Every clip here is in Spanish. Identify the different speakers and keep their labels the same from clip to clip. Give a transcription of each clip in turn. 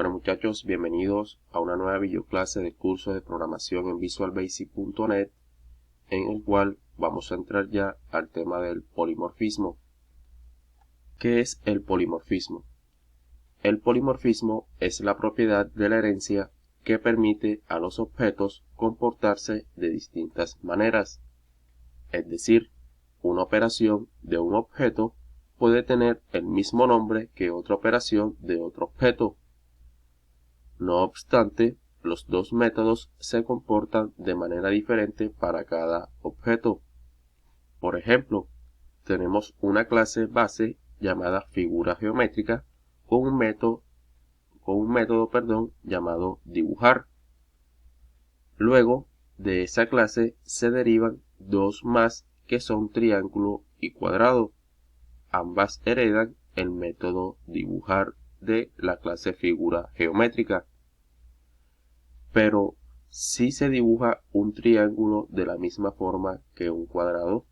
Speaker 1: Bueno muchachos, bienvenidos a una nueva videoclase del curso de programación en visualbasic.net, en el cual vamos a entrar ya al tema del polimorfismo. ¿Qué es el polimorfismo? El polimorfismo es la propiedad de la herencia que permite a los objetos comportarse de distintas maneras. Es decir, una operación de un objeto puede tener el mismo nombre que otra operación de otro objeto. No obstante, los dos métodos se comportan de manera diferente para cada objeto. Por ejemplo, tenemos una clase base llamada figura geométrica con un método llamado dibujar. Luego de esa clase se derivan dos más que son triángulo y cuadrado. Ambas heredan el método dibujar de la clase figura geométrica. Pero si se dibuja un triángulo de la misma forma que un cuadrado,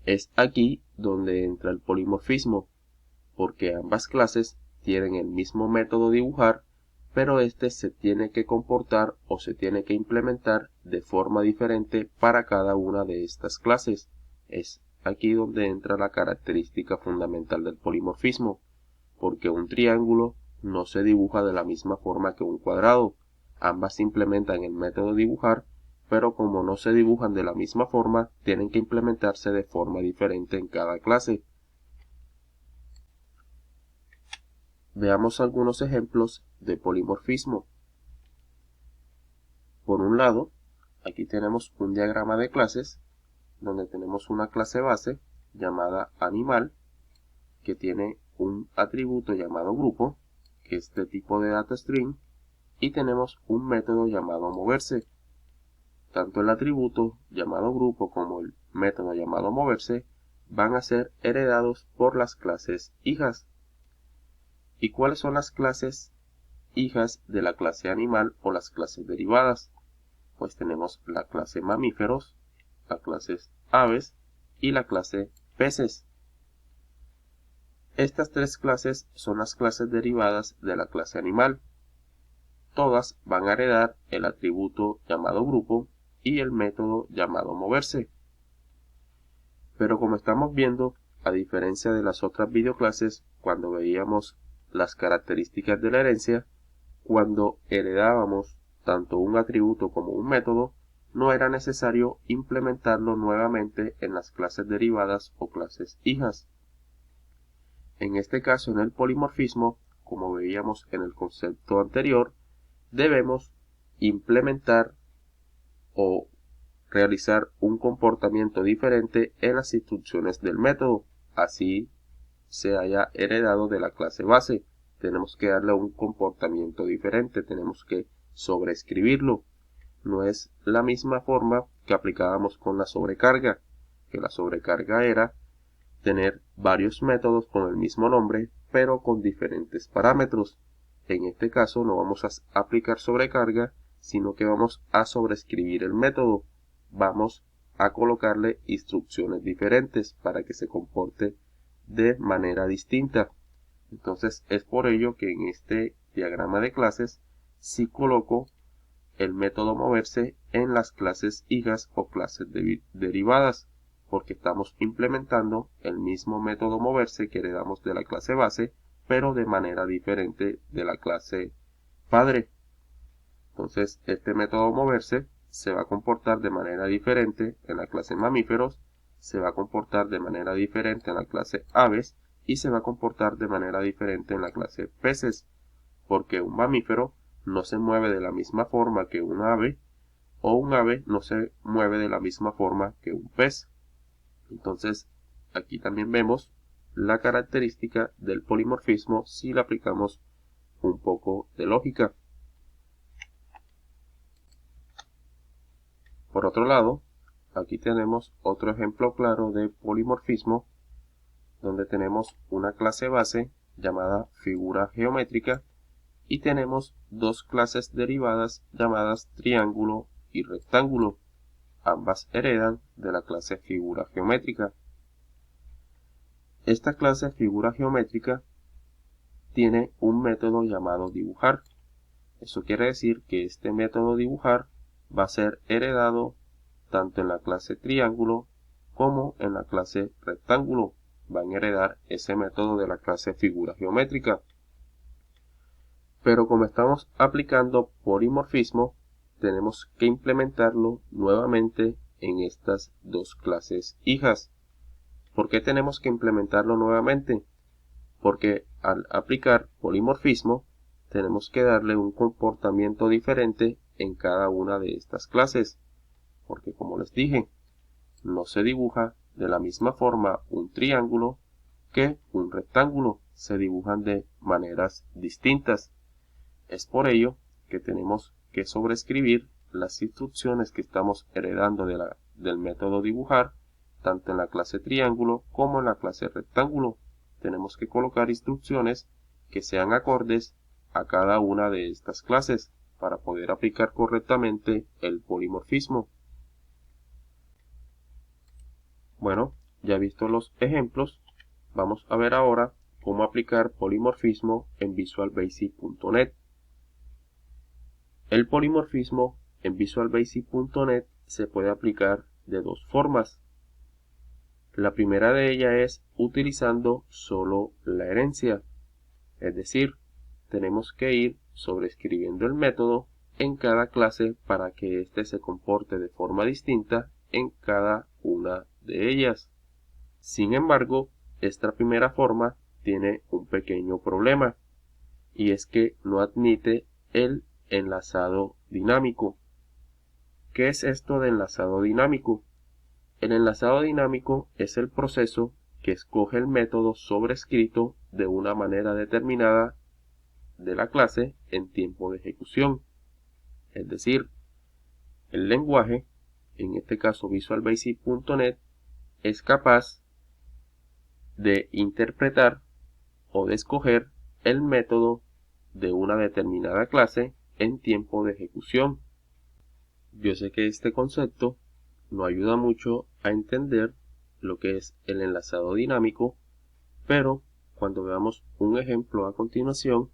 Speaker 1: es aquí donde entra el polimorfismo, porque ambas clases tienen el mismo método dibujar, pero este se tiene que comportar o se tiene que implementar de forma diferente para cada una de estas clases. Es aquí donde entra la característica fundamental del polimorfismo, porque un triángulo no se dibuja de la misma forma que un cuadrado. Ambas implementan el método dibujar, pero como no se dibujan de la misma forma, tienen que implementarse de forma diferente en cada clase. Veamos algunos ejemplos de polimorfismo. Por un lado, aquí tenemos un diagrama de clases, donde tenemos una clase base llamada animal, que tiene un atributo llamado grupo, que es de tipo de DataString, y tenemos un método llamado moverse. Tanto el atributo llamado grupo como el método llamado moverse van a ser heredados por las clases hijas. ¿Y cuáles son las clases hijas de la clase animal o las clases derivadas? Pues tenemos la clase mamíferos, la clase aves y la clase peces. Estas tres clases son las clases derivadas de la clase animal. Todas van a heredar el atributo llamado grupo y el método llamado moverse. Pero como estamos viendo, a diferencia de las otras videoclases, cuando veíamos las características de la herencia, cuando heredábamos tanto un atributo como un método, no era necesario implementarlo nuevamente en las clases derivadas o clases hijas. En este caso, en el polimorfismo, como veíamos en el concepto anterior, debemos implementar o realizar un comportamiento diferente en las instrucciones del método, así se haya heredado de la clase base. Tenemos que darle un comportamiento diferente, tenemos que sobreescribirlo. No es la misma forma que aplicábamos con la sobrecarga, que la sobrecarga era tener varios métodos con el mismo nombre, pero con diferentes parámetros. En este caso no vamos a aplicar sobrecarga, sino que vamos a sobreescribir el método. Vamos a colocarle instrucciones diferentes para que se comporte de manera distinta. Entonces es por ello que en este diagrama de clases sí coloco el método moverse en las clases hijas o clases derivadas, porque estamos implementando el mismo método moverse que heredamos de la clase base, pero de manera diferente de la clase padre. Entonces este método moverse se va a comportar de manera diferente en la clase mamíferos, se va a comportar de manera diferente en la clase aves y se va a comportar de manera diferente en la clase peces, porque un mamífero no se mueve de la misma forma que un ave, o un ave no se mueve de la misma forma que un pez. Entonces, aquí también vemos la característica del polimorfismo si le aplicamos un poco de lógica. Por otro lado, aquí tenemos otro ejemplo claro de polimorfismo, donde tenemos una clase base llamada figura geométrica y tenemos dos clases derivadas llamadas triángulo y rectángulo. Ambas heredan de la clase figura geométrica. Esta clase figura geométrica tiene un método llamado dibujar. Eso quiere decir que este método dibujar va a ser heredado tanto en la clase triángulo como en la clase rectángulo. Van a heredar ese método de la clase figura geométrica. Pero como estamos aplicando polimorfismo, tenemos que implementarlo nuevamente en estas dos clases hijas. ¿Por qué tenemos que implementarlo nuevamente? Porque al aplicar polimorfismo, tenemos que darle un comportamiento diferente en cada una de estas clases. Porque como les dije, no se dibuja de la misma forma un triángulo que un rectángulo. Se dibujan de maneras distintas. Es por ello que tenemos que sobreescribir las instrucciones que estamos heredando del método dibujar, tanto en la clase triángulo como en la clase rectángulo. Tenemos que colocar instrucciones que sean acordes a cada una de estas clases para poder aplicar correctamente el polimorfismo. Bueno, ya visto los ejemplos, vamos a ver ahora cómo aplicar polimorfismo en visualbasic.net. El polimorfismo en visualbasic.net se puede aplicar de dos formas. La primera de ellas es utilizando solo la herencia, es decir, tenemos que ir sobreescribiendo el método en cada clase para que éste se comporte de forma distinta en cada una de ellas. Sin embargo, esta primera forma tiene un pequeño problema, y es que no admite el enlazado dinámico. ¿Qué es esto de enlazado dinámico? El enlazado dinámico es el proceso que escoge el método sobrescrito de una manera determinada de la clase en tiempo de ejecución. Es decir, el lenguaje, en este caso visualbasic.net, es capaz de interpretar o de escoger el método de una determinada clase en tiempo de ejecución. Yo sé que este concepto nos ayuda mucho a entender lo que es el enlazado dinámico, pero cuando veamos un ejemplo a continuación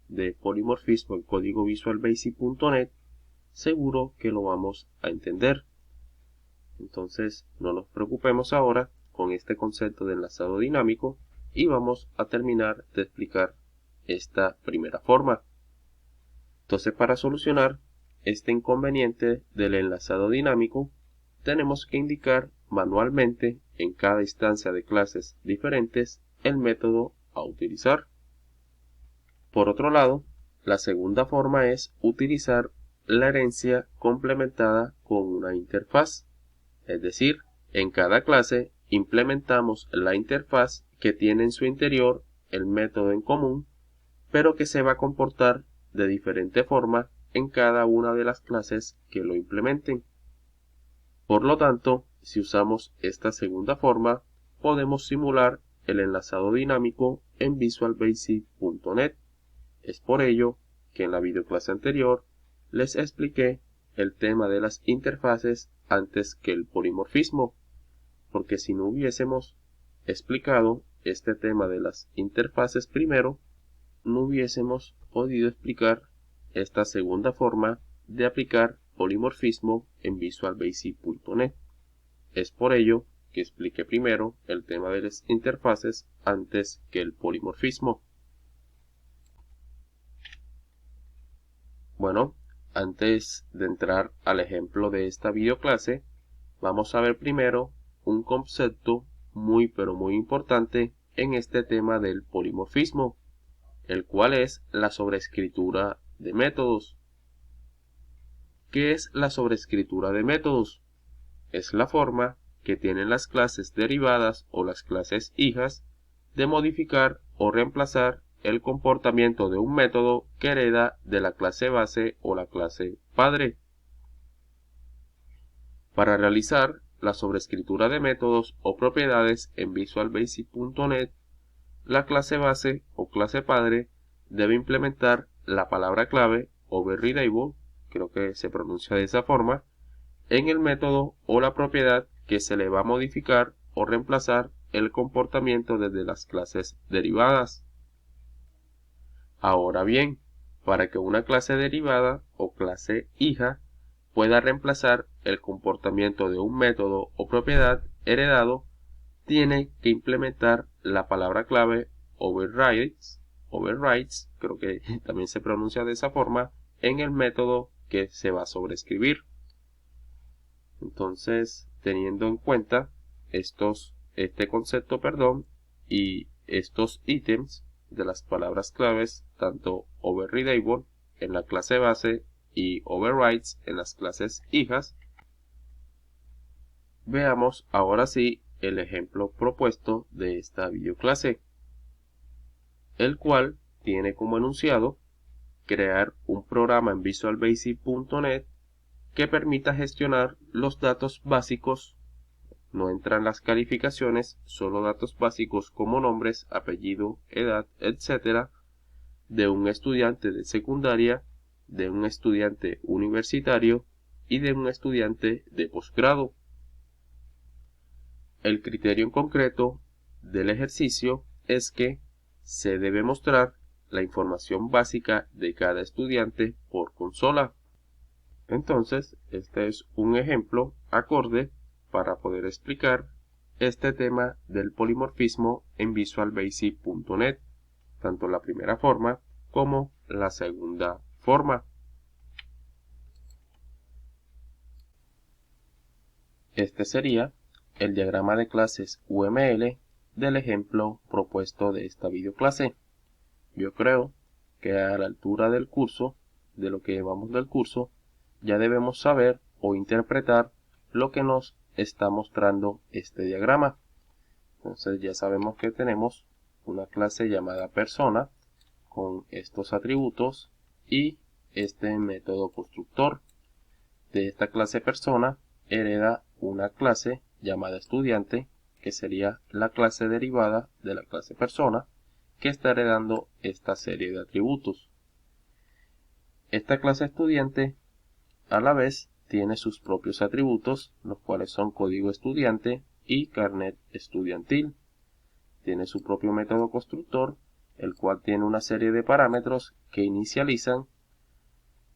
Speaker 1: de polimorfismo en código visualbasic.net, seguro que lo vamos a entender. Entonces no nos preocupemos ahora con este concepto de enlazado dinámico y vamos a terminar de explicar esta primera forma. Entonces, para solucionar este inconveniente del enlazado dinámico, tenemos que indicar manualmente en cada instancia de clases diferentes el método a utilizar. Por otro lado, la segunda forma es utilizar la herencia complementada con una interfaz. Es decir, en cada clase implementamos la interfaz que tiene en su interior el método en común, pero que se va a comportar de diferente forma en cada una de las clases que lo implementen. Por lo tanto, si usamos esta segunda forma, podemos simular el enlazado dinámico en visualbasic.net. Es por ello que en la videoclase anterior les expliqué el tema de las interfaces antes que el polimorfismo, porque si no hubiésemos explicado este tema de las interfaces primero, no hubiésemos podido explicar esta segunda forma de aplicar polimorfismo en visualbasic.net. Es por ello que expliqué primero el tema de las interfaces antes que el polimorfismo. Bueno, antes de entrar al ejemplo de esta videoclase, vamos a ver primero un concepto muy pero muy importante en este tema del polimorfismo, el cual es la sobreescritura de métodos. ¿Qué es la sobreescritura de métodos? Es la forma que tienen las clases derivadas o las clases hijas de modificar o reemplazar el comportamiento de un método que hereda de la clase base o la clase padre. Para realizar la sobreescritura de métodos o propiedades en visualbasic.net, la clase base o clase padre debe implementar la palabra clave overridable, creo que se pronuncia de esa forma, en el método o la propiedad que se le va a modificar o reemplazar el comportamiento desde las clases derivadas. Ahora bien, para que una clase derivada o clase hija pueda reemplazar el comportamiento de un método o propiedad heredado, tiene que implementar la palabra clave overrides, creo que también se pronuncia de esa forma, en el método que se va a sobreescribir. Entonces, teniendo en cuenta este concepto, y estos ítems de las palabras claves, tanto overridable en la clase base y overrides en las clases hijas, veamos ahora sí el ejemplo propuesto de esta videoclase, el cual tiene como enunciado crear un programa en visualbasic.net que permita gestionar los datos básicos. No entran las calificaciones, solo datos básicos como nombres, apellido, edad, etc. de un estudiante de secundaria, de un estudiante universitario y de un estudiante de posgrado. El criterio en concreto del ejercicio es que se debe mostrar la información básica de cada estudiante por consola. Entonces, este es un ejemplo acorde para poder explicar este tema del polimorfismo en visualbasic.net, tanto la primera forma como la segunda forma. Este sería el diagrama de clases UML del ejemplo propuesto de esta videoclase. Yo creo que a la altura del curso, de lo que llevamos del curso, ya debemos saber o interpretar lo que nos está mostrando este diagrama. Entonces ya sabemos que tenemos una clase llamada persona con estos atributos y este método constructor. De esta clase persona hereda una clase llamada estudiante, que sería la clase derivada de la clase persona, que está heredando esta serie de atributos. Esta clase estudiante a la vez tiene sus propios atributos, los cuales son código estudiante y carnet estudiantil. Tiene su propio método constructor, el cual tiene una serie de parámetros que inicializan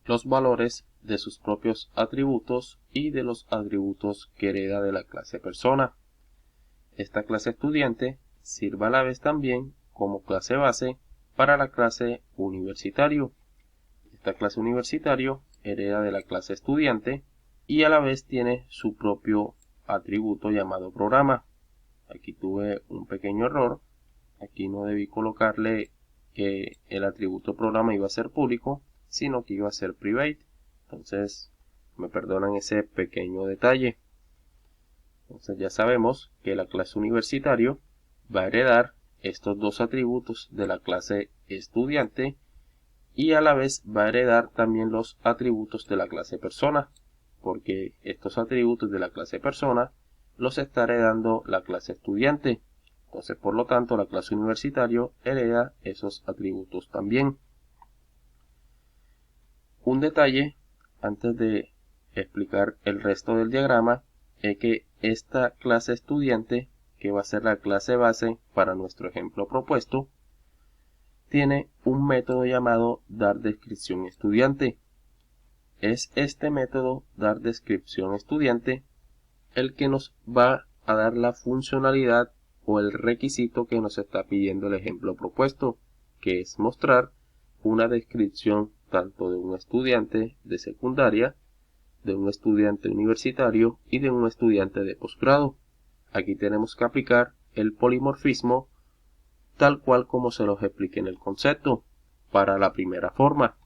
Speaker 1: los valores de sus propios atributos y de los atributos que hereda de la clase persona. Esta clase estudiante sirve a la vez también como clase base para la clase universitario. Esta clase universitario hereda de la clase estudiante y a la vez tiene su propio atributo llamado programa. Aquí tuve un pequeño error. Aquí no debí colocarle que el atributo programa iba a ser público, sino que iba a ser private. Entonces, me perdonan ese pequeño detalle. Entonces ya sabemos que la clase universitario va a heredar estos dos atributos de la clase estudiante y a la vez va a heredar también los atributos de la clase persona, porque estos atributos de la clase persona los está heredando la clase estudiante. Entonces, por lo tanto, la clase universitario hereda esos atributos también. Un detalle antes de explicar el resto del diagrama es que esta clase estudiante, que va a ser la clase base para nuestro ejemplo propuesto, tiene un método llamado dar descripción estudiante. Es este método dar descripción estudiante el que nos va a dar la funcionalidad o el requisito que nos está pidiendo el ejemplo propuesto, que es mostrar una descripción tanto de un estudiante de secundaria, de un estudiante universitario y de un estudiante de posgrado. Aquí tenemos que aplicar el polimorfismo tal cual como se los expliqué en el concepto para la primera forma.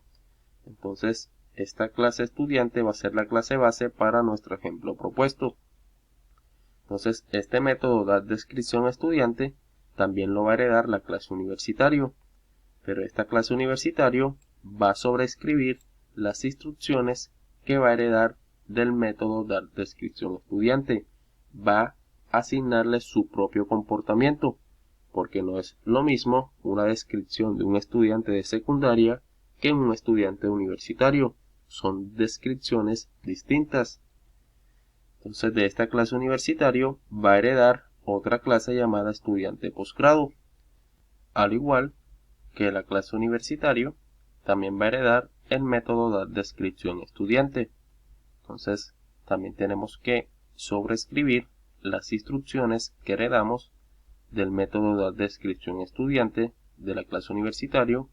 Speaker 1: Entonces, esta clase estudiante va a ser la clase base para nuestro ejemplo propuesto. Entonces, este método dar descripción estudiante también lo va a heredar la clase universitario, pero esta clase universitario va a sobreescribir las instrucciones que va a heredar del método dar descripción estudiante. Va a asignarle su propio comportamiento, porque no es lo mismo una descripción de un estudiante de secundaria que un estudiante universitario. Son descripciones distintas. Entonces, de esta clase universitario va a heredar otra clase llamada estudiante posgrado, al igual que la clase universitario también va a heredar el método dar descripción estudiante. Entonces, también tenemos que sobreescribir las instrucciones que heredamos del método dar descripción estudiante de la clase universitario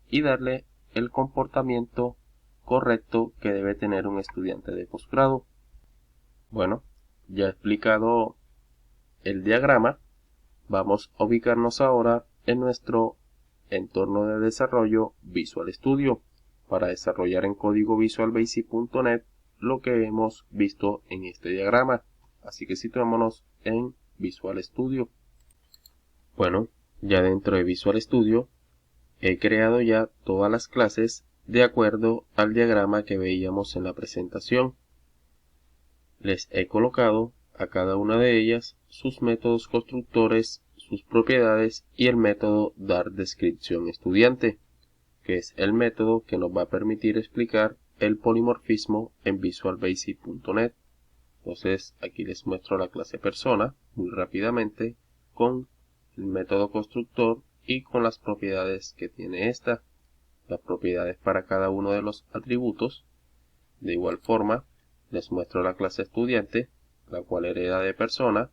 Speaker 1: y darle el comportamiento correcto que debe tener un estudiante de posgrado. Bueno, ya he explicado el diagrama, vamos a ubicarnos ahora en nuestro entorno de desarrollo Visual Studio para desarrollar en código Visual Basic.net lo que hemos visto en este diagrama. Así que situémonos en Visual Studio. Bueno, ya dentro de Visual Studio he creado ya todas las clases de acuerdo al diagrama que veíamos en la presentación. Les he colocado a cada una de ellas sus métodos constructores, sus propiedades y el método dar descripción estudiante, que es el método que nos va a permitir explicar el polimorfismo en visualbasic.net. Entonces aquí les muestro la clase persona muy rápidamente con el método constructor y con las propiedades que tiene esta, las propiedades para cada uno de los atributos. De igual forma les muestro la clase estudiante, la cual hereda de persona,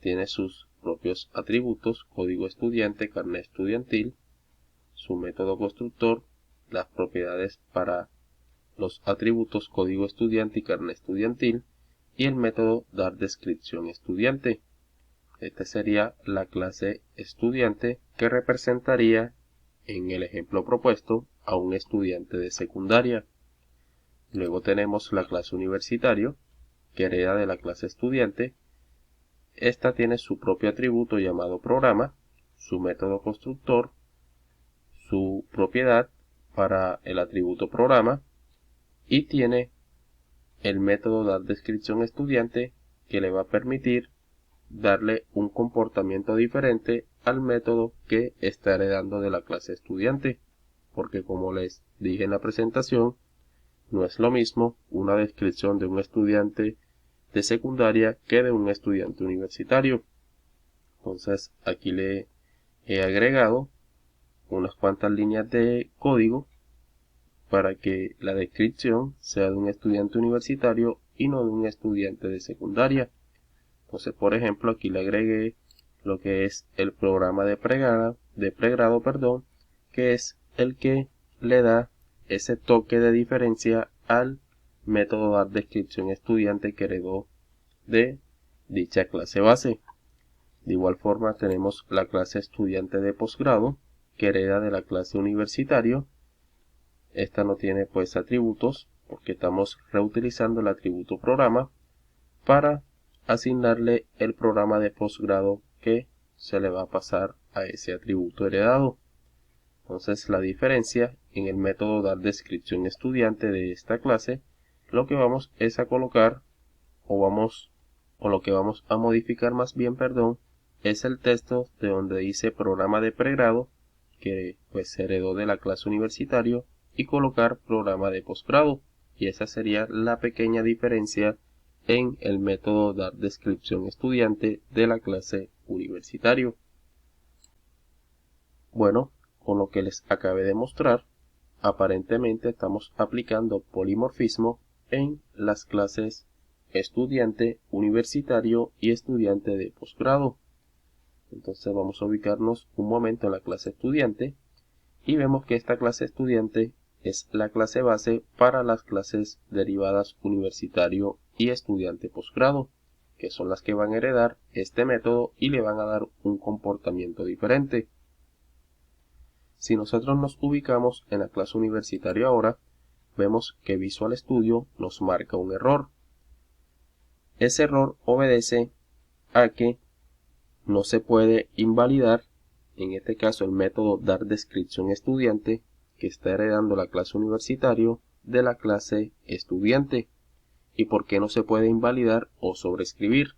Speaker 1: tiene sus propios atributos, código estudiante, carnet estudiantil, su método constructor, las propiedades para los atributos código estudiante y carnet estudiantil y el método dar descripción estudiante. Esta sería la clase estudiante que representaría en el ejemplo propuesto a un estudiante de secundaria. Luego tenemos la clase universitario que hereda de la clase estudiante. Esta tiene su propio atributo llamado programa, su método constructor, su propiedad para el atributo programa y tiene el método dar descripción estudiante que le va a permitir darle un comportamiento diferente al método que está heredando de la clase estudiante, porque como les dije en la presentación, no es lo mismo una descripción de un estudiante de secundaria que de un estudiante universitario. Entonces aquí le he agregado unas cuantas líneas de código para que la descripción sea de un estudiante universitario y no de un estudiante de secundaria. Entonces, por ejemplo, aquí le agregué lo que es el programa de pregrado, que es el que le da ese toque de diferencia al método dar descripción estudiante que heredó de dicha clase base. De igual forma tenemos la clase estudiante de posgrado que hereda de la clase universitario. Esta no tiene pues atributos porque estamos reutilizando el atributo programa para asignarle el programa de posgrado que se le va a pasar a ese atributo heredado. Entonces la diferencia en el método dar descripción estudiante de esta clase, lo que vamos es a colocar o lo que vamos a modificar más bien, es el texto de donde dice programa de pregrado, que pues se heredó de la clase universitario, y colocar programa de posgrado. Y esa sería la pequeña diferencia en el método dar descripción estudiante de la clase universitario. Bueno, con lo que les acabé de mostrar, aparentemente estamos aplicando polimorfismo en las clases estudiante universitario y estudiante de posgrado. Entonces vamos a ubicarnos un momento en la clase estudiante y vemos que esta clase estudiante es la clase base para las clases derivadas universitario y estudiante posgrado, que son las que van a heredar este método y le van a dar un comportamiento diferente. Si nosotros nos ubicamos en la clase universitaria ahora, vemos que Visual Studio nos marca un error. Ese error obedece a que no se puede invalidar, en este caso el método dar descripción estudiante, que está heredando la clase universitario de la clase estudiante. ¿Y por qué no se puede invalidar o sobreescribir?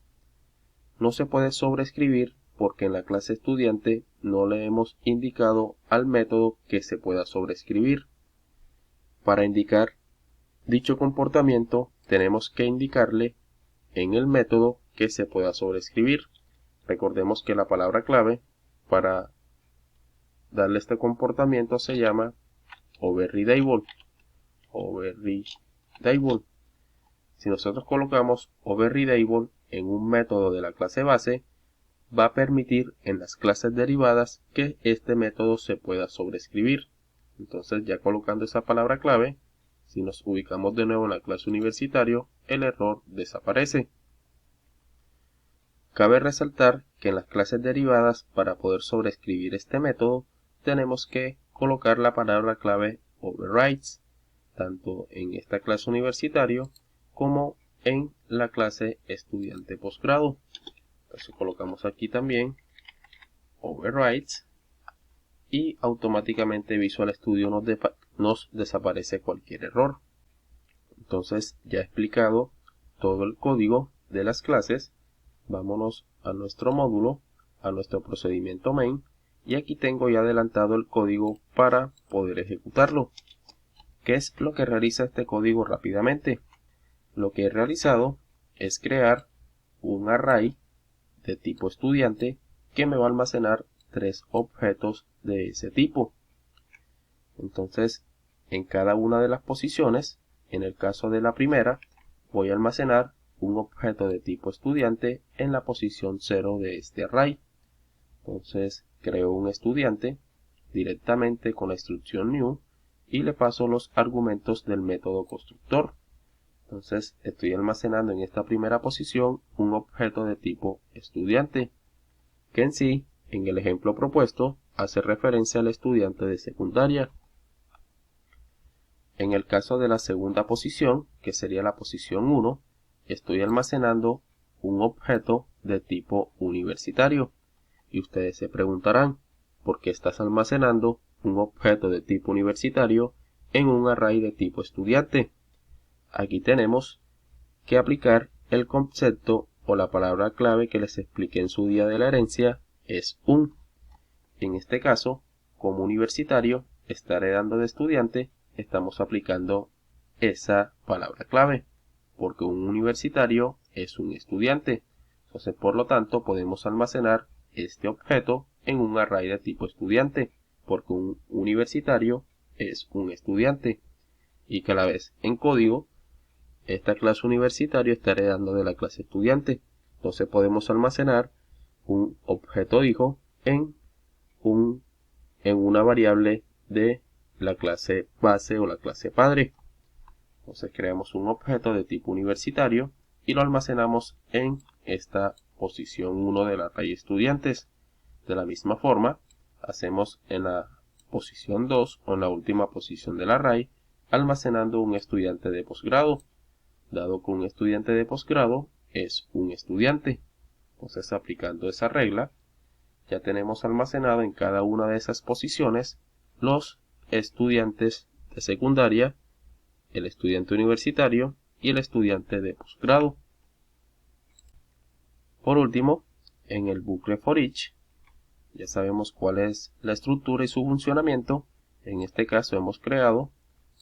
Speaker 1: No se puede sobreescribir porque en la clase estudiante no le hemos indicado al método que se pueda sobreescribir. Para indicar dicho comportamiento tenemos que indicarle en el método que se pueda sobreescribir. Recordemos que la palabra clave para darle este comportamiento se llama overridable. Si nosotros colocamos overridable en un método de la clase base, va a permitir en las clases derivadas que este método se pueda sobreescribir. Entonces, ya colocando esa palabra clave, si nos ubicamos de nuevo en la clase universitario, el error desaparece. Cabe resaltar que en las clases derivadas, para poder sobreescribir este método, tenemos que colocar la palabra clave overrides, tanto en esta clase universitario como en la clase estudiante posgrado. Entonces colocamos aquí también overrides y automáticamente Visual Studio nos desaparece cualquier error. Entonces, ya he explicado todo el código de las clases, vámonos a nuestro módulo, a nuestro procedimiento main, y aquí tengo ya adelantado el código para poder ejecutarlo. ¿Qué es lo que realiza este código rápidamente? Lo que he realizado es crear un array de tipo estudiante que me va a almacenar 3 objetos de ese tipo. Entonces, en cada una de las posiciones, en el caso de la primera, voy a almacenar un objeto de tipo estudiante en la posición 0 de este array. Entonces, creo un estudiante directamente con la instrucción new y le paso los argumentos del método constructor. Entonces, estoy almacenando en esta primera posición un objeto de tipo estudiante, que en sí, en el ejemplo propuesto, hace referencia al estudiante de secundaria. En el caso de la segunda posición, que sería la posición 1, estoy almacenando un objeto de tipo universitario. Y ustedes se preguntarán, ¿por qué estás almacenando un objeto de tipo universitario en un array de tipo estudiante? Aquí tenemos que aplicar el concepto o la palabra clave que les expliqué en su día de la herencia, es un. En este caso, como universitario está heredando de estudiante, estamos aplicando esa palabra clave, porque un universitario es un estudiante. Entonces, por lo tanto, podemos almacenar este objeto en un array de tipo estudiante, porque un universitario es un estudiante. Y que a la vez, en código, esta clase universitario está heredando de la clase estudiante. Entonces, podemos almacenar un objeto hijo en una variable de la clase base o la clase padre. Entonces creamos un objeto de tipo universitario y lo almacenamos en esta posición 1 del array estudiantes. De la misma forma, hacemos en la posición 2 o en la última posición del array, almacenando un estudiante de posgrado, dado que un estudiante de posgrado es un estudiante. Entonces, aplicando esa regla, ya tenemos almacenado en cada una de esas posiciones los estudiantes de secundaria, el estudiante universitario y el estudiante de posgrado. Por último, en el bucle for each, ya sabemos cuál es la estructura y su funcionamiento. En este caso hemos creado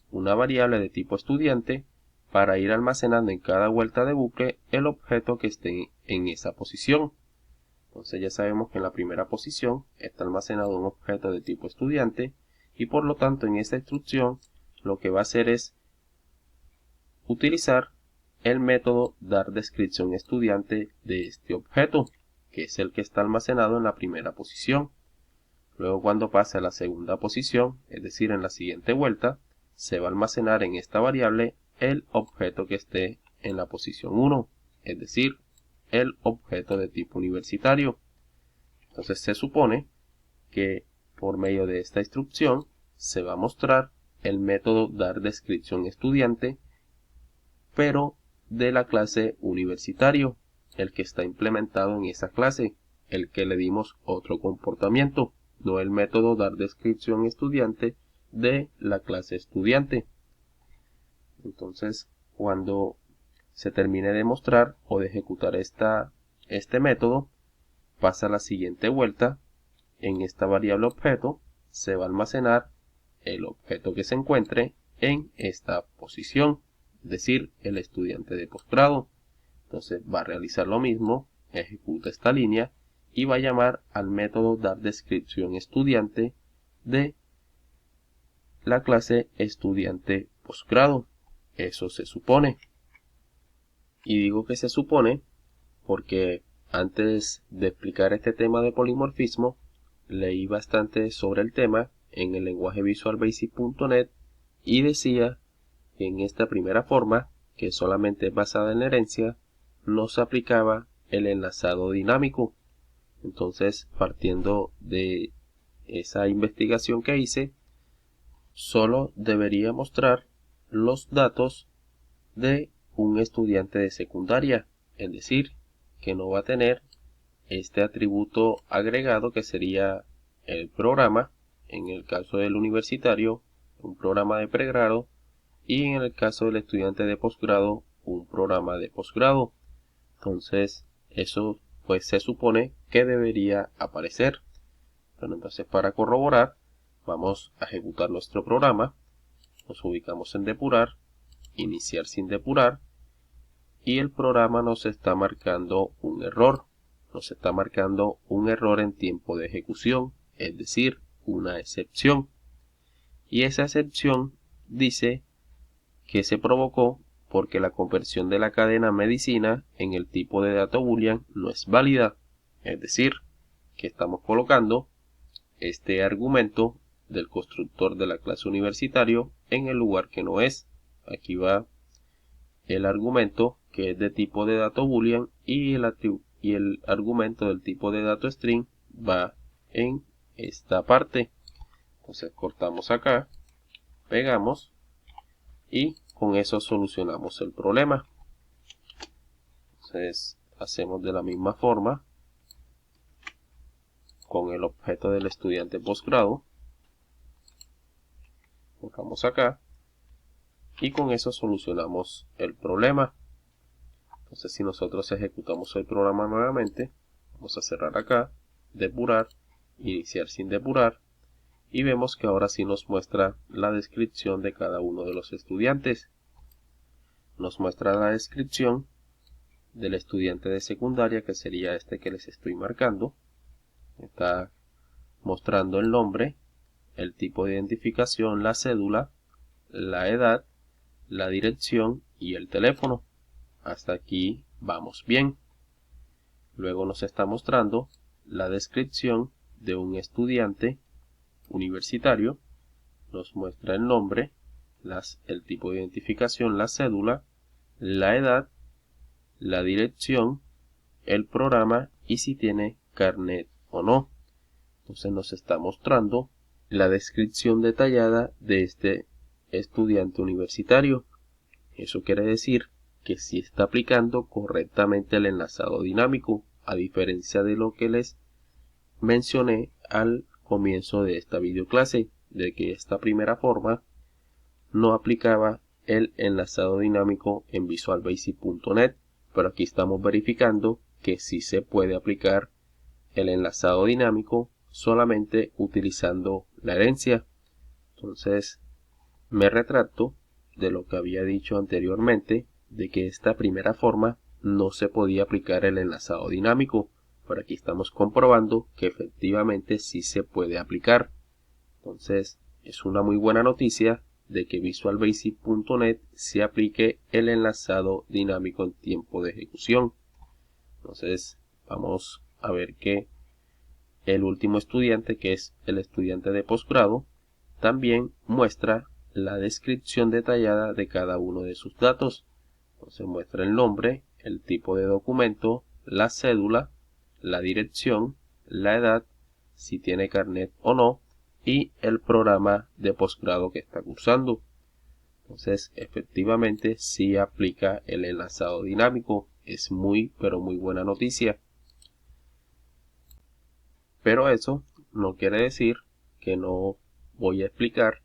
Speaker 1: una variable de tipo estudiante para ir almacenando en cada vuelta de bucle el objeto que esté en esa posición. Entonces ya sabemos que en la primera posición está almacenado un objeto de tipo estudiante y por lo tanto en esta instrucción lo que va a hacer es utilizar el método darDescriptionEstudiante de este objeto, que es el que está almacenado en la primera posición. Luego cuando pase a la segunda posición, es decir en la siguiente vuelta, se va a almacenar en esta variable el objeto que esté en la posición 1, es decir, el objeto de tipo universitario. Entonces se supone que por medio de esta instrucción se va a mostrar el método darDescriptionEstudiante, pero de la clase universitario, el que está implementado en esa clase, el que le dimos otro comportamiento, no el método darDescriptionEstudiante de la clase estudiante. Entonces, cuando se termine de mostrar o de ejecutar este método, pasa a la siguiente vuelta. En esta variable objeto se va a almacenar el objeto que se encuentre en esta posición, es decir, el estudiante de posgrado. Entonces va a realizar lo mismo, ejecuta esta línea y va a llamar al método darDescriptionEstudiante de la clase estudiante posgrado. Eso se supone. Y digo que se supone porque antes de explicar este tema de polimorfismo, leí bastante sobre el tema en el lenguaje visualbasic.net y decía que en esta primera forma, que solamente es basada en la herencia, no se aplicaba el enlazado dinámico. Entonces, partiendo de esa investigación que hice, solo debería mostrar los datos de un estudiante de secundaria, es decir, que no va a tener este atributo agregado que sería el programa, en el caso del universitario, un programa de pregrado, y en el caso del estudiante de posgrado, un programa de posgrado. Entonces, eso pues se supone que debería aparecer. Pero entonces, para corroborar, vamos a ejecutar nuestro programa. Nos ubicamos en depurar, iniciar sin depurar, y el programa nos está marcando un error. Nos está marcando un error en tiempo de ejecución, es decir, una excepción. Y esa excepción dice que se provocó porque la conversión de la cadena medicina en el tipo de dato boolean no es válida. Es decir, que estamos colocando este argumento del constructor de la clase universitario en el lugar que no es. Aquí va el argumento que es de tipo de dato boolean y el argumento del tipo de dato string va en esta parte. Entonces cortamos acá, pegamos y con eso solucionamos el problema. Entonces hacemos de la misma forma con el objeto del estudiante posgrado. Colocamos acá y con eso solucionamos el problema. Entonces, si nosotros ejecutamos el programa nuevamente, vamos a cerrar acá, depurar, iniciar sin depurar, y vemos que ahora sí nos muestra la descripción de cada uno de los estudiantes. Nos muestra la descripción del estudiante de secundaria, que sería este que les estoy marcando. Está mostrando el nombre, el tipo de identificación, la cédula, la edad, la dirección y el teléfono. Hasta aquí vamos bien. Luego nos está mostrando la descripción de un estudiante universitario. Nos muestra el nombre, el tipo de identificación, la cédula, la edad, la dirección, el programa y si tiene carnet o no. Entonces nos está mostrando la descripción detallada de este estudiante universitario. Eso quiere decir que sí está aplicando correctamente el enlazado dinámico, a diferencia de lo que les mencioné al comienzo de esta videoclase, de que esta primera forma no aplicaba el enlazado dinámico en visualbasic.net, pero aquí estamos verificando que sí se puede aplicar el enlazado dinámico solamente utilizando la herencia. Entonces me retracto de lo que había dicho anteriormente, de que esta primera forma no se podía aplicar el enlazado dinámico, pero aquí estamos comprobando que efectivamente sí se puede aplicar. Entonces es una muy buena noticia de que visualbasic.net se aplique el enlazado dinámico en tiempo de ejecución. Entonces vamos a ver que el último estudiante, que es el estudiante de posgrado, también muestra la descripción detallada de cada uno de sus datos. Entonces muestra el nombre, el tipo de documento, la cédula, la dirección, la edad, si tiene carnet o no, y el programa de posgrado que está cursando. Entonces efectivamente sí aplica el enlazado dinámico. Es muy pero muy buena noticia. Pero eso no quiere decir que no voy a explicar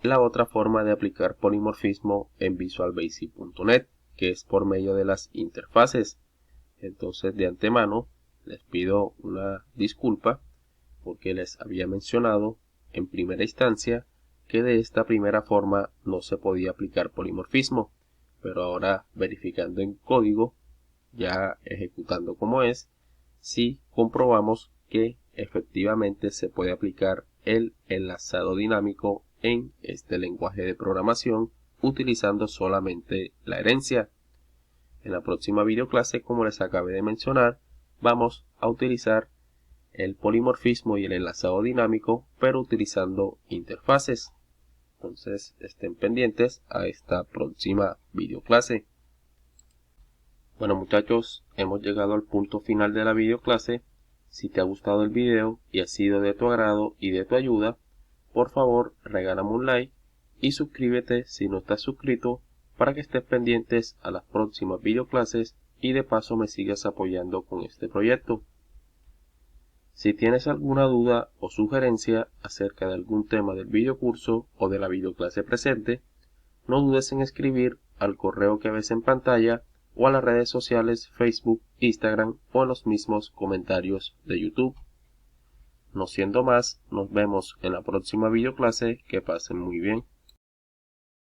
Speaker 1: la otra forma de aplicar polimorfismo en visualbasic.net, que es por medio de las interfaces. Entonces de antemano les pido una disculpa porque les había mencionado en primera instancia que de esta primera forma no se podía aplicar polimorfismo, pero ahora verificando en código, ya ejecutando como es, sí comprobamos que efectivamente se puede aplicar el enlazado dinámico en este lenguaje de programación utilizando solamente la herencia. En la próxima videoclase, como les acabé de mencionar, vamos a utilizar el polimorfismo y el enlazado dinámico, pero utilizando interfaces. Entonces estén pendientes a esta próxima videoclase. Bueno muchachos, hemos llegado al punto final de la videoclase. Si te ha gustado el video y ha sido de tu agrado y de tu ayuda, por favor regálame un like y suscríbete si no estás suscrito para que estés pendientes a las próximas videoclases y de paso me sigas apoyando con este proyecto. Si tienes alguna duda o sugerencia acerca de algún tema del videocurso o de la videoclase presente, no dudes en escribir al correo que ves en pantalla o a las redes sociales Facebook, Instagram o en los mismos comentarios de YouTube. No siendo más, nos vemos en la próxima videoclase. Que pasen muy bien.